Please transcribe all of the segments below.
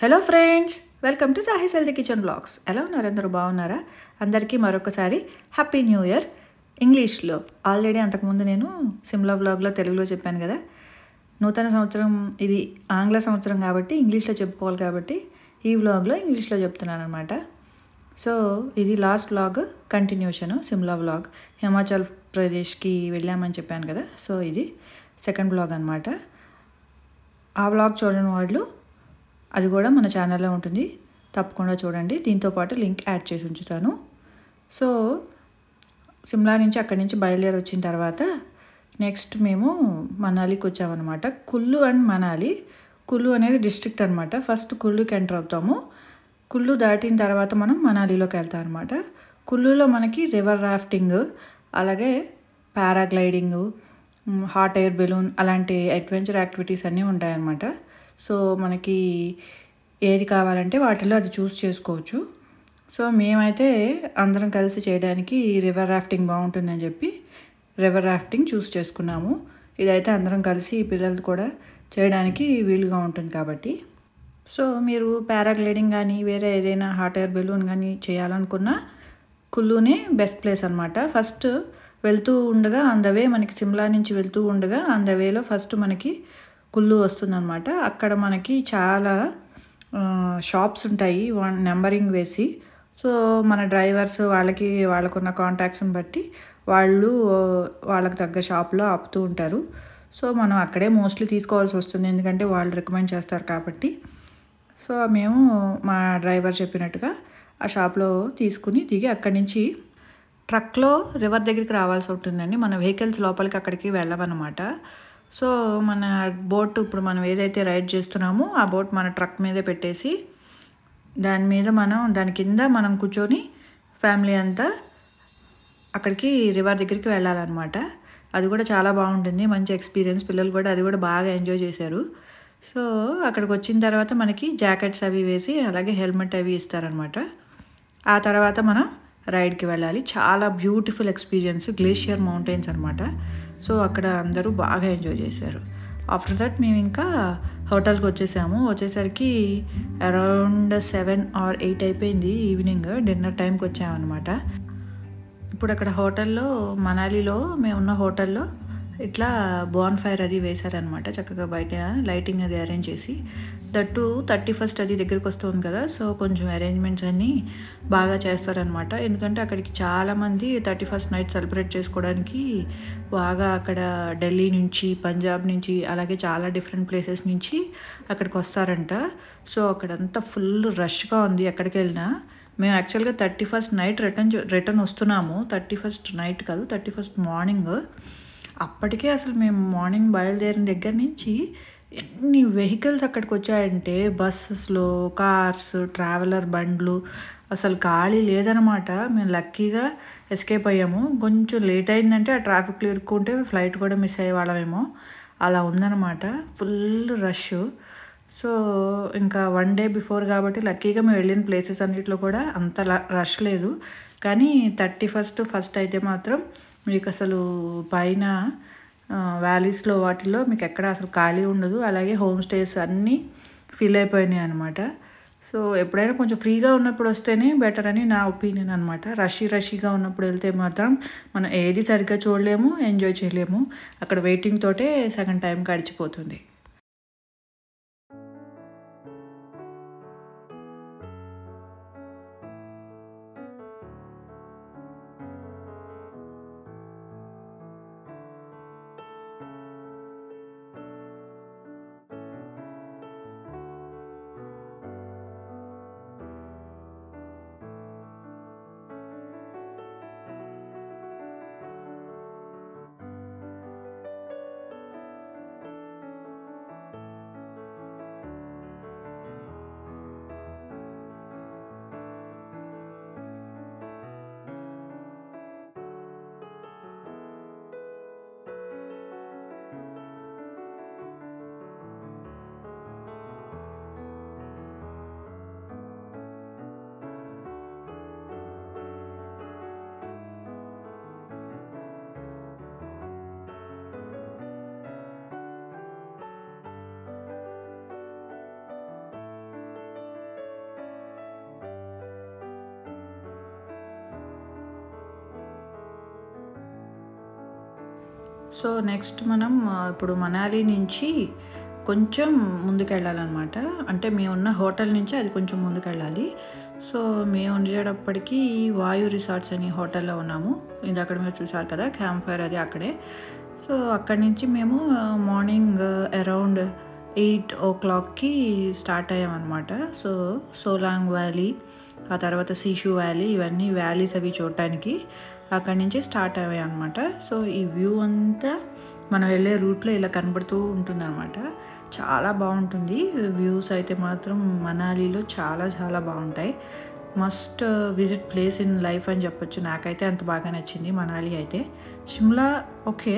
Hello friends, welcome to Sahi's healthy kitchen blogs. ఎలా ఉన్నారు? అందరూ బాగున్నారా? అందరికీ మరొకసారి హ్యాపీ న్యూ ఇయర్. ఇంగ్లీష్లో ఆల్రెడీ అంతకుముందు నేను సిమ్లా బ్లాగ్లో తెలుగులో చెప్పాను కదా. నూతన సంవత్సరం ఇది ఆంగ్ల సంవత్సరం కాబట్టి ఇంగ్లీష్లో చెప్పుకోవాలి కాబట్టి ఈ వ్లాగ్లో ఇంగ్లీష్లో చెప్తున్నాను అనమాట. సో ఇది last vlog continuation Shimla vlog. Himachal ప్రదేశ్కి వెళ్ళామని చెప్పాను కదా. సో ఇది సెకండ్ వ్లాగ్ అనమాట. ఆ వ్లాగ్ చూడని వాళ్ళు అది కూడా మన ఛానల్లో ఉంటుంది, తప్పకుండా చూడండి. దీంతోపాటు లింక్ యాడ్ చేసి ఉంచుతాను. సో సిమ్లా నుంచి అక్కడి నుంచి బయలుదేరి వచ్చిన తర్వాత నెక్స్ట్ మేము మనాలికి వచ్చామన్నమాట. కుల్లు అండ్ మనాలి. కుల్లు అనేది డిస్ట్రిక్ట్ అనమాట. ఫస్ట్ కుల్లుకి ఎంటర్ అవుతాము. కుల్లు దాటిన తర్వాత మనం మనాలిలోకి వెళ్తాం అనమాట. కుల్లులో మనకి రివర్ రాఫ్టింగ్, అలాగే పారాగ్లైడింగు, హాట్ ఎయిర్ బెలూన్ అలాంటి అడ్వెంచర్ యాక్టివిటీస్ అన్నీ ఉంటాయన్నమాట. సో మనకి ఏది కావాలంటే వాటిలో అది చూస్ చేసుకోవచ్చు. సో మేమైతే అందరం కలిసి చేయడానికి రివర్ రాఫ్టింగ్ బాగుంటుందని చెప్పి రివర్ రాఫ్టింగ్ చూస్ చేసుకున్నాము. ఇదైతే అందరం కలిసి పిల్లలు కూడా చేయడానికి వీలుగా ఉంటుంది కాబట్టి. సో మీరు పారాగ్లైడింగ్ కానీ వేరే ఏదైనా హాట్ ఎయిర్ బెలూన్ కానీ చేయాలనుకున్నా కుల్లునే బెస్ట్ ప్లేస్ అనమాట. ఫస్ట్ వెళ్తూ ఉండగా ఆన్ ద వే మనకి సిమ్లా నుంచి వెళ్తూ ఉండగా ఆన్ ద వేలో ఫస్ట్ మనకి కుల్లు వస్తుందన్నమాట. అక్కడ మనకి చాలా షాప్స్ ఉంటాయి నెంబరింగ్ వేసి. సో మన డ్రైవర్స్ వాళ్ళకున్న కాంటాక్ట్స్ని బట్టి వాళ్ళకి తగ్గ షాప్లో ఆపుతూ ఉంటారు. సో మనం అక్కడే మోస్ట్లీ తీసుకోవాల్సి వస్తుంది, ఎందుకంటే వాళ్ళు రికమెండ్ చేస్తారు కాబట్టి. సో మేము మా డ్రైవర్ చెప్పినట్టుగా ఆ షాప్లో తీసుకుని దిగి అక్కడి నుంచి ట్రక్లో రివర్ దగ్గరికి రావాల్సి ఉంటుందండి. మన వెహికల్స్ లోపలికి అక్కడికి వెళ్ళవన్నమాట. సో మన బోట్ ఇప్పుడు మనం ఏదైతే రైడ్ చేస్తున్నామో ఆ బోట్ మన ట్రక్ మీదే పెట్టేసి దాని కింద మనం కూర్చొని ఫ్యామిలీ అంతా అక్కడికి రివర్ దగ్గరికి వెళ్ళాలన్నమాట. అది కూడా చాలా బాగుంటుంది, మంచి ఎక్స్పీరియన్స్. పిల్లలు కూడా అది కూడా బాగా ఎంజాయ్ చేశారు. సో అక్కడికి వచ్చిన తర్వాత మనకి జాకెట్స్ అవి వేసి అలాగే హెల్మెట్ అవి ఇస్తారనమాట. ఆ తర్వాత మనం రైడ్కి వెళ్ళాలి. చాలా బ్యూటిఫుల్ ఎక్స్పీరియన్స్, గ్లేషియర్ మౌంటైన్స్ అనమాట. సో అక్కడ అందరూ బాగా ఎంజాయ్ చేశారు. ఆఫ్టర్ దట్ మేము ఇంకా హోటల్కి వచ్చేసరికి అరౌండ్ 7 or 8 అయిపోయింది. ఈవినింగ్ డిన్నర్ టైంకి వచ్చామన్నమాట. ఇప్పుడు అక్కడ హోటల్లో మనాలిలో మేమున్న హోటల్లో ఇట్లా బాన్ ఫైర్ అది వేశారనమాట. చక్కగా బయట లైటింగ్ అది అరేంజ్ చేసి, దట్టు 31st అది దగ్గరికి వస్తుంది కదా. సో కొంచెం అరేంజ్మెంట్స్ అన్నీ బాగా చేస్తారనమాట. ఎందుకంటే అక్కడికి చాలామంది 31st నైట్ సెలబ్రేట్ చేసుకోవడానికి బాగా అక్కడ ఢిల్లీ నుంచి, పంజాబ్ నుంచి, అలాగే చాలా డిఫరెంట్ ప్లేసెస్ నుంచి అక్కడికి వస్తారంట. సో అక్కడంతా ఫుల్ రష్గా ఉంది ఎక్కడికి వెళ్ళినా. మేము యాక్చువల్గా 31st నైట్ రిటర్న్ వస్తున్నాము. 31st నైట్ కాదు, 31st మార్నింగ్. అప్పటికే అసలు మేము మార్నింగ్ బయలుదేరిన దగ్గర నుంచి ఎన్ని వెహికల్స్ అక్కడికి వచ్చాయంటే, బస్సెస్లో, కార్స్, ట్రావెలర్ బండ్లు, అసలు ఖాళీ లేదనమాట. మేము లక్కీగా ఎస్కేప్ అయ్యాము. కొంచెం లేట్ అయిందంటే ఆ ట్రాఫిక్లో ఇరుక్కుంటే ఫ్లైట్ కూడా మిస్ అయ్యే వాళ్ళమేమో, అలా ఉందన్నమాట. Full rush. సో ఇంకా 1 day బిఫోర్ కాబట్టి లక్కీగా మేము వెళ్ళిన ప్లేసెస్ అన్నింటిలో కూడా అంత రష్ లేదు. కానీ 31st ఫస్ట్ అయితే మాత్రం మీకు అసలు పైన వ్యాలీస్లో వాటిల్లో మీకు ఎక్కడ అసలు ఖాళీ ఉండదు. అలాగే హోమ్ స్టేస్ అన్నీ ఫిల్ అయిపోయినాయి అనమాట. సో ఎప్పుడైనా కొంచెం ఫ్రీగా ఉన్నప్పుడు వస్తేనే బెటర్ అని నా ఒపీనియన్ అనమాట. రషీగా ఉన్నప్పుడు వెళ్తే మాత్రం మనం ఏది సరిగ్గా చూడలేము, ఎంజాయ్ చేయలేము. అక్కడ వెయిటింగ్ తోటే సగం టైం గడిచిపోతుంది. సో నెక్స్ట్ మనం ఇప్పుడు మనాలి నుంచి కొంచెం ముందుకెళ్ళాలన్నమాట. అంటే మేమున్న హోటల్ నుంచి అది కొంచెం ముందుకెళ్ళాలి. సో మేము ఉండేటప్పటికి వాయు రిసార్ట్స్ అని హోటల్లో ఉన్నాము. ఇది అక్కడ మీరు చూసారు కదా క్యాంప్ ఫైర్, అది అక్కడే. సో అక్కడి నుంచి మేము మార్నింగ్ అరౌండ్ 8 o'clockకి స్టార్ట్ అయ్యామన్నమాట. సో సోలాంగ్ వ్యాలీ, ఆ తర్వాత సీషూ వ్యాలీ, ఇవన్నీ వ్యాలీస్ అవి చూడటానికి అక్కడి నుంచి స్టార్ట్ అయ్యాయి అనమాట. సో ఈ వ్యూ అంతా మనం వెళ్ళే రూట్లో ఇలా కనబడుతూ ఉంటుందన్నమాట. చాలా బాగుంటుంది వ్యూస్ అయితే మాత్రం. మనాలిలో చాలా చాలా బాగుంటాయి. Must visit place in life అని చెప్పొచ్చు. నాకైతే అంత బాగా నచ్చింది మనాలి అయితే. షిమ్లా ఓకే,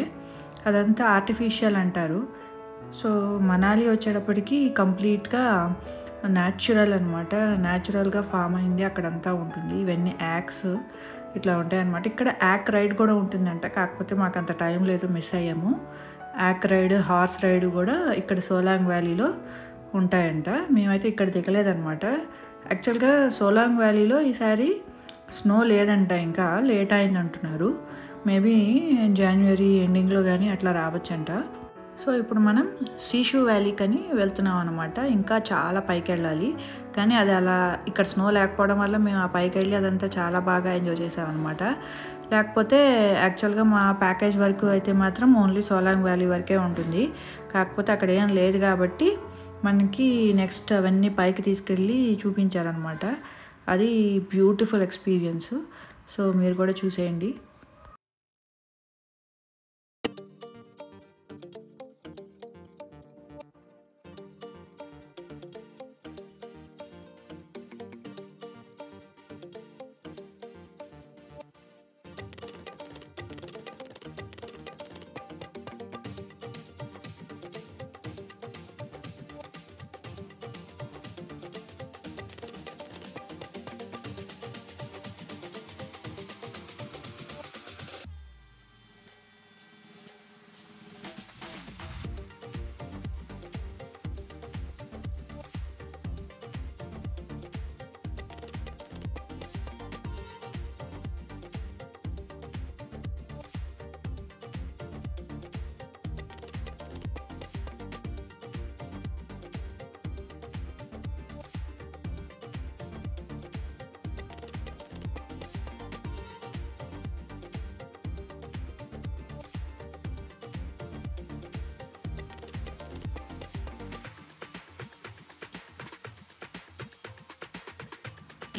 అదంతా ఆర్టిఫిషియల్ అంటారు. సో మనాలి వచ్చేటప్పటికి కంప్లీట్గా న్యాచురల్ అనమాట. న్యాచురల్గా ఫామ్ అయింది అక్కడంతా ఉంటుంది. ఇవన్నీ యాక్స్ ఇట్లా ఉంటాయి అన్నమాట. ఇక్కడ యాక్ రైడ్ కూడా ఉంటుందంట, కాకపోతే మాకు అంత టైం లేదు, మిస్ అయ్యాము. యాక్ రైడ్, హార్స్ రైడ్ కూడా ఇక్కడ సోలాంగ్ వ్యాలీలో ఉంటాయంట. మేమైతే ఇక్కడ దిగలేదన్నమాట. యాక్చువల్గా సోలాంగ్ వ్యాలీలో ఈసారి స్నో లేదంట, ఇంకా లేట్ అయింది అంటున్నారు. మేబీ జనవరి ఎండింగ్లో కానీ అట్లా రావచ్చంట. సో ఇప్పుడు మనం సీషూ వ్యాలీకి అని వెళ్తున్నాం అనమాట. ఇంకా చాలా పైకి వెళ్ళాలి, కానీ అది అలా ఇక్కడ స్నో లేకపోవడం వల్ల మేము ఆ పైకి వెళ్ళి అదంతా చాలా బాగా ఎంజాయ్ చేసామన్నమాట. లేకపోతే యాక్చువల్గా మా ప్యాకేజ్ వరకు అయితే మాత్రం ఓన్లీ సోలాంగ్ వ్యాలీ వరకే ఉంటుంది. కాకపోతే అక్కడ ఏం లేదు కాబట్టి మనకి నెక్స్ట్ అవన్నీ పైకి తీసుకెళ్ళి చూపించారనమాట. అది బ్యూటిఫుల్ ఎక్స్పీరియన్స్. సో మీరు కూడా చూసేయండి.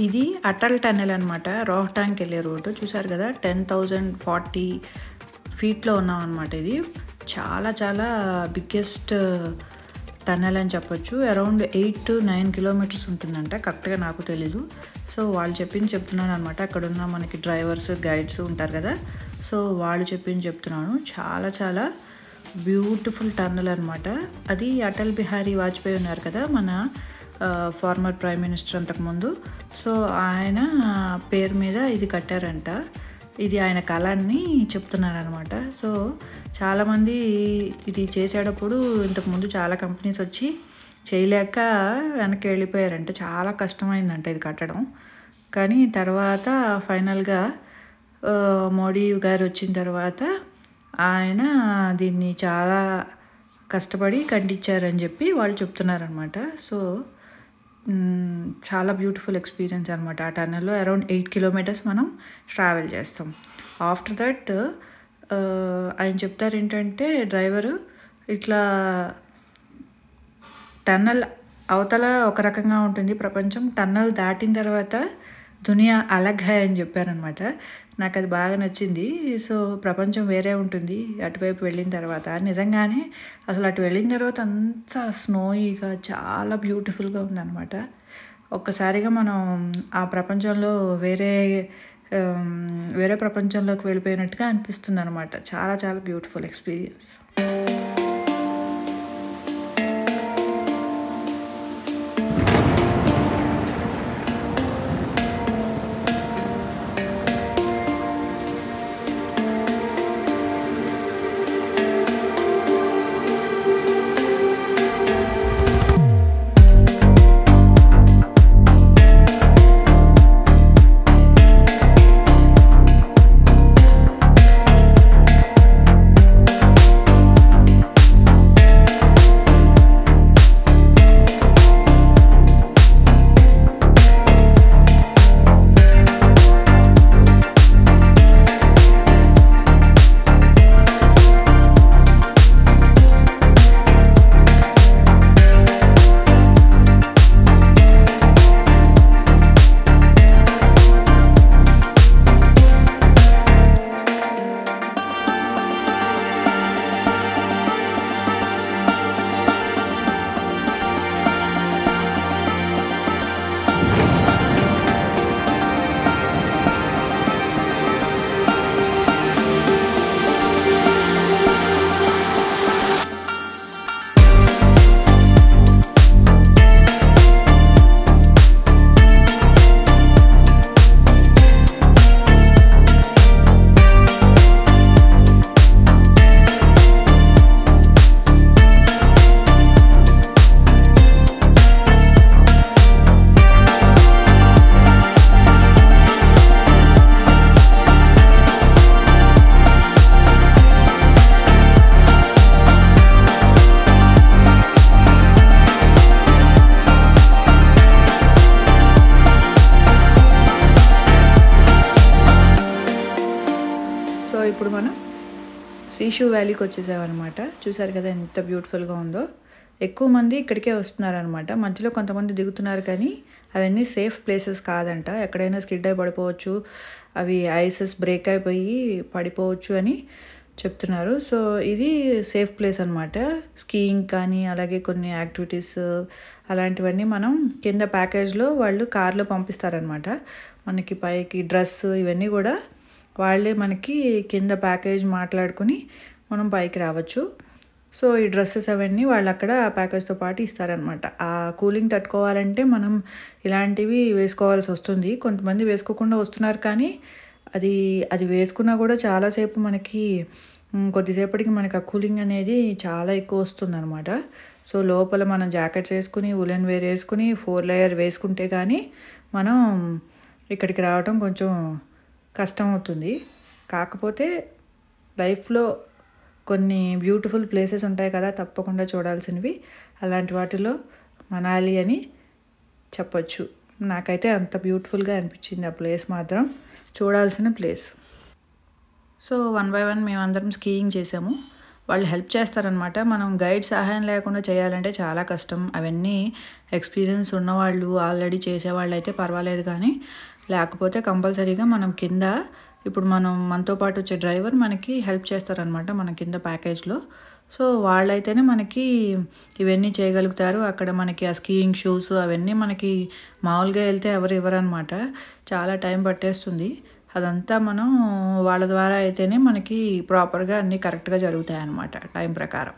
ఇది అటల్ టన్నెల్ అనమాట. రోహ్టాంగ్కి వెళ్ళే రోడ్డు చూసారు కదా. 10,040 ఫీట్లో ఉన్నాం అనమాట. ఇది చాలా చాలా బిగ్గెస్ట్ టన్నెల్ అని చెప్పొచ్చు. అరౌండ్ 8 to 9 kilometers ఉంటుందంట, కరెక్ట్గా నాకు తెలీదు. సో వాళ్ళు చెప్తున్నాను అనమాట. అక్కడ ఉన్న మనకి డ్రైవర్స్, గైడ్స్ ఉంటారు కదా, సో వాళ్ళు చెప్తున్నాను. చాలా చాలా బ్యూటిఫుల్ టన్నెల్ అనమాట. అది అటల్ బిహారీ వాజ్పేయి ఉన్నారు కదా, మన ఫార్మర్ ప్రైమ్ మినిస్టర్ అంతకుముందు. సో ఆయన పేరు మీద ఇది కట్టారంట. ఇది ఆయన కళని చెప్తున్నారనమాట. సో చాలామంది ఇది చేసేటప్పుడు ఇంతకుముందు చాలా కంపెనీస్ వచ్చి చేయలేక వెనక్కి వెళ్ళిపోయారంట. చాలా కష్టమైందంట ఇది కట్టడం. కానీ తర్వాత ఫైనల్గా మోడీ గారు వచ్చిన తర్వాత ఆయన దీన్ని చాలా కష్టపడి కట్టించారని చెప్పి వాళ్ళు చెప్తున్నారనమాట. సో చాలా బ్యూటిఫుల్ ఎక్స్పీరియన్స్ అనమాట. ఆ టన్నెల్లో అరౌండ్ 8 kilometers మనం ట్రావెల్ చేస్తాం. ఆఫ్టర్ దట్ ఆయన చెప్తారు ఏంటంటే, డ్రైవరు ఇట్లా టన్నెల్ అవతల ఒక రకంగా ఉంటుంది ప్రపంచం, టన్నెల్ దాటిన తర్వాత దునియా అలగ్ హై అని చెప్పారనమాట. నాకు అది బాగా నచ్చింది. సో ప్రపంచం వేరే ఉంటుంది అటువైపు వెళ్ళిన తర్వాత. నిజంగానే అసలు అటు వెళ్ళిన తర్వాత అంతా స్నోయిగా చాలా బ్యూటిఫుల్గా ఉందన్నమాట. ఒక్కసారిగా మనం ఆ ప్రపంచంలో వేరే ప్రపంచంలోకి వెళ్ళిపోయినట్టుగా అనిపిస్తుంది అనమాట. చాలా చాలా బ్యూటిఫుల్ ఎక్స్పీరియన్స్. సీషూ వ్యాలీకి వచ్చేసామన్నమాట. చూసారు కదా ఎంత బ్యూటిఫుల్గా ఉందో. ఎక్కువ మంది ఇక్కడికే వస్తున్నారనమాట. మధ్యలో కొంతమంది దిగుతున్నారు కానీ అవన్నీ సేఫ్ ప్లేసెస్ కాదంట. ఎక్కడైనా స్కిడ్ అయి పడిపోవచ్చు, అవి ఐసెస్ బ్రేక్ అయిపోయి పడిపోవచ్చు అని చెప్తున్నారు. సో ఇది సేఫ్ ప్లేస్ అనమాట. స్కీయింగ్ కానీ అలాగే కొన్ని యాక్టివిటీస్ అలాంటివన్నీ మనం కింద ప్యాకేజ్లో వాళ్ళు కార్లో పంపిస్తారనమాట. మనకి పైకి డ్రెస్ ఇవన్నీ కూడా వాళ్ళే మనకి కింద ప్యాకేజ్ మాట్లాడుకుని మనం పైకి రావచ్చు. సో ఈ డ్రెస్సెస్ అవన్నీ వాళ్ళు అక్కడ ఆ ప్యాకేజ్తో పాటు ఇస్తారనమాట. ఆ కూలింగ్ తట్టుకోవాలంటే మనం ఇలాంటివి వేసుకోవాల్సి వస్తుంది. కొంతమంది వేసుకోకుండా వస్తున్నారు కానీ అది వేసుకున్నా కూడా చాలాసేపు మనకి కొద్దిసేపటికి మనకి ఆ కూలింగ్ అనేది చాలా ఎక్కువ వస్తుంది అనమాట. సో లోపల మనం జాకెట్స్ వేసుకుని ఉలెన్ వేర్ వేసుకుని 4 లేయర్ వేసుకుంటే కానీ మనం ఇక్కడికి రావటం కొంచెం కష్టం అవుతుంది. కాకపోతే లైఫ్లో కొన్ని బ్యూటిఫుల్ ప్లేసెస్ ఉంటాయి కదా తప్పకుండా చూడాల్సినవి. అలాంటి వాటిలో మనాలి అని చెప్పొచ్చు. నాకైతే అంత బ్యూటిఫుల్గా అనిపించింది ఆ ప్లేస్ మాత్రం. చూడాల్సిన ప్లేస్. సో 1 బై 1 మేమందరం స్కీయింగ్ చేసాము. వాళ్ళు హెల్ప్ చేస్తారనమాట. మనం గైడ్ సహాయం లేకుండా చేయాలంటే చాలా కష్టం. అవన్నీ ఎక్స్పీరియన్స్ ఉన్నవాళ్ళు ఆల్రెడీ చేసేవాళ్ళు అయితే పర్వాలేదు కానీ లేకపోతే కంపల్సరీగా మనం కింద ఇప్పుడు మనతో పాటు వచ్చే డ్రైవర్ మనకి హెల్ప్ చేస్తారనమాట మన కింద ప్యాకేజ్లో. సో వాళ్ళైతేనే మనకి ఇవన్నీ చేయగలుగుతారు. అక్కడ మనకి ఆ స్కీయింగ్ షూస్ అవన్నీ మనకి మామూలుగా వెళ్తే ఎవరు ఇవ్వరనమాట. చాలా టైం పట్టేస్తుంది. అదంతా మనం వాళ్ళ ద్వారా అయితేనే మనకి ప్రాపర్గా అన్నీ కరెక్ట్గా జరుగుతాయి అన్నమాట టైం ప్రకారం.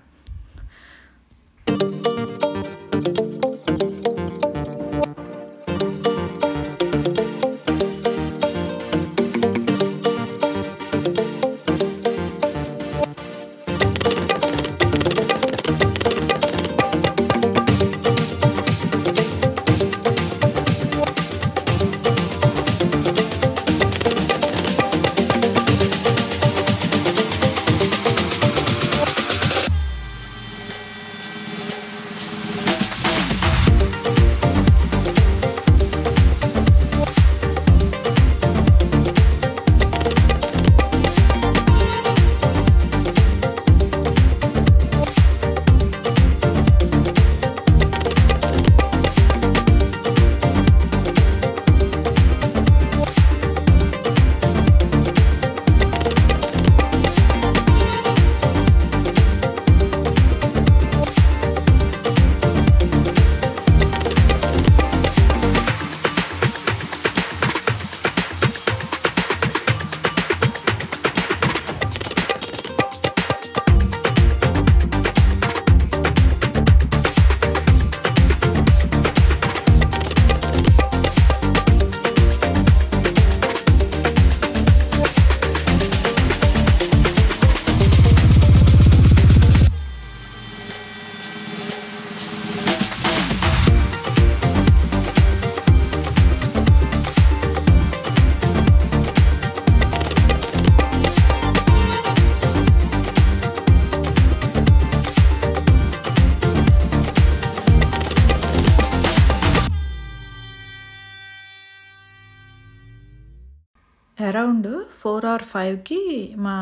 అరౌండ్ 4 or 5కి మా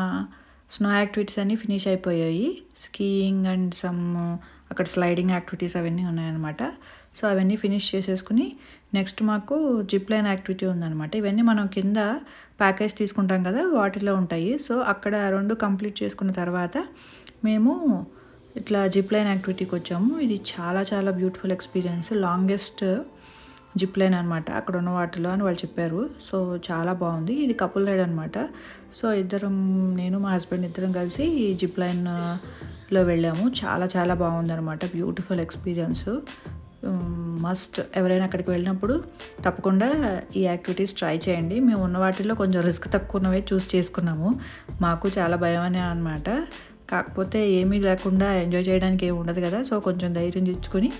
స్నో యాక్టివిటీస్ అన్నీ ఫినిష్ అయిపోయాయి. స్కీయింగ్ అండ్ సమ్ అక్కడ స్లైడింగ్ యాక్టివిటీస్ అవన్నీ ఉన్నాయన్నమాట. సో అవన్నీ ఫినిష్ చేసేసుకుని నెక్స్ట్ మాకు జిప్ లైన్ యాక్టివిటీ ఉందన్నమాట. ఇవన్నీ మనం కింద ప్యాకేజ్ తీసుకుంటాం కదా వాటిలో ఉంటాయి. సో అక్కడ 2 కంప్లీట్ చేసుకున్న తర్వాత మేము ఇట్లా జిప్ లైన్ యాక్టివిటీకి వచ్చాము. ఇది చాలా చాలా beautiful experience. Longest zip line అనమాట అక్కడ ఉన్న వాటిలో అని వాళ్ళు చెప్పారు. సో చాలా బాగుంది. ఇది కపుల్ రైడ్ అనమాట. సో నేను మా హస్బెండ్ ఇద్దరం కలిసి ఈ జిప్ లైన్లో వెళ్ళాము. చాలా చాలా బాగుందనమాట. Beautiful experience. మస్ట్ ఎవరైనా అక్కడికి వెళ్ళినప్పుడు తప్పకుండా ఈ యాక్టివిటీస్ ట్రై చేయండి. మేము ఉన్న వాటిల్లో కొంచెం రిస్క్ తక్కువ ఉన్నవే చూస్ చేసుకున్నాము. మాకు చాలా భయమనే అనమాట. కాకపోతే ఏమీ లేకుండా ఎంజాయ్ చేయడానికి ఏమి ఉండదు కదా. సో కొంచెం ధైర్యం తెచ్చుకొని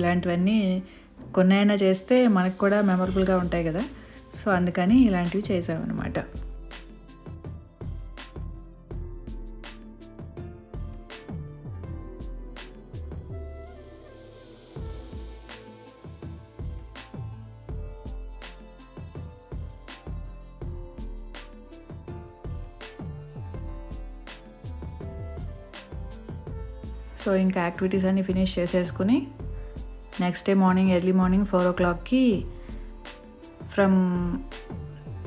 ఇలాంటివన్నీ కొన్నైనా చేస్తే మనకు కూడా మెమరబుల్గా ఉంటాయి కదా. సో అందుకని ఇలాంటివి చేసామన్నమాట. సో ఇంకా యాక్టివిటీస్ అన్నీ ఫినిష్ చేసేసుకుని next day morning early morning 4 o'clockకి ఫ్రమ్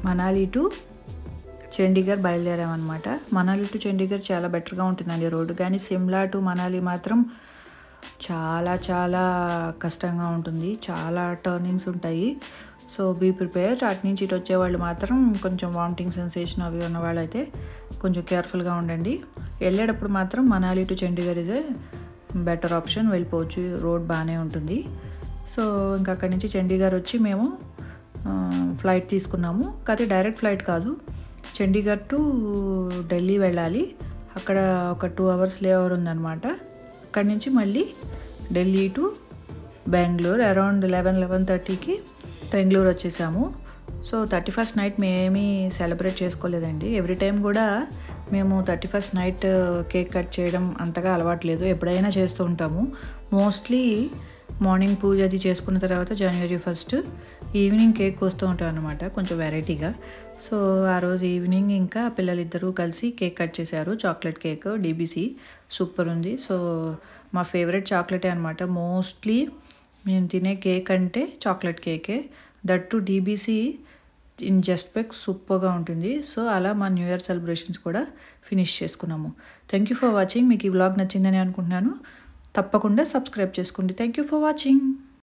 మనాలి టు చండీగఢ్ బయలుదేరామన్నమాట. మనాలి టు చండీగఢ్ చాలా బెటర్గా ఉంటుందండి రోడ్డు, కానీ సిమ్లా టు మనాలి మాత్రం చాలా చాలా కష్టంగా ఉంటుంది, చాలా టర్నింగ్స్ ఉంటాయి. So be prepare. అటు నుంచి ఇటు వచ్చేవాళ్ళు మాత్రం కొంచెం వామిటింగ్ సెన్సేషన్ అవి ఉన్న వాళ్ళైతే కొంచెం కేర్ఫుల్గా ఉండండి. వెళ్ళేటప్పుడు మాత్రం Manali to Chandigarh is a better option, వెళ్ళిపోవచ్చు, రోడ్ బాగానే ఉంటుంది. సో ఇంకా అక్కడి నుంచి చండీగఢ్ వచ్చి మేము ఫ్లైట్ తీసుకున్నాము. కాకపోతే డైరెక్ట్ ఫ్లైట్ కాదు, చండీగఢ్ టు ఢిల్లీ వెళ్ళాలి. అక్కడ ఒక 2 hours లేఓవర్ ఉందన్నమాట. అక్కడి నుంచి మళ్ళీ ఢిల్లీ టు బెంగళూరు అరౌండ్ 11-11:30కి బెంగళూరు వచ్చేసాము. సో 31st నైట్ మేమేమీ సెలబ్రేట్ చేసుకోలేదండి. ఎవ్రీ టైం కూడా మేము 31st నైట్ కేక్ కట్ చేయడం అంతగా అలవాట్లేదు, ఎప్పుడైనా చేస్తూ ఉంటాము. మోస్ట్లీ మార్నింగ్ పూజ అది చేసుకున్న తర్వాత January 1st ఈవినింగ్ కేక్ వస్తూ ఉంటాం అనమాట, కొంచెం వెరైటీగా. సో ఆ రోజు ఈవినింగ్ ఇంకా పిల్లలిద్దరూ కలిసి కేక్ కట్ చేశారు. చాక్లెట్ కేక్ DBC సూపర్ ఉంది. సో మా ఫేవరెట్ చాక్లెటే అనమాట. మోస్ట్లీ మేము తినే కేక్ అంటే చాక్లెట్ కేకే, that to DBC in just bake సూపర్గా ఉంటుంది. సో అలా మా న్యూ ఇయర్ సెలబ్రేషన్స్ కూడా ఫినిష్ చేసుకున్నాము. Thank you for watching. మీకు ఈ వ్లాగ్ నచ్చిందని అనుకుంటున్నాను. తప్పకుండా సబ్స్క్రైబ్ చేసుకోండి. Thank you for watching.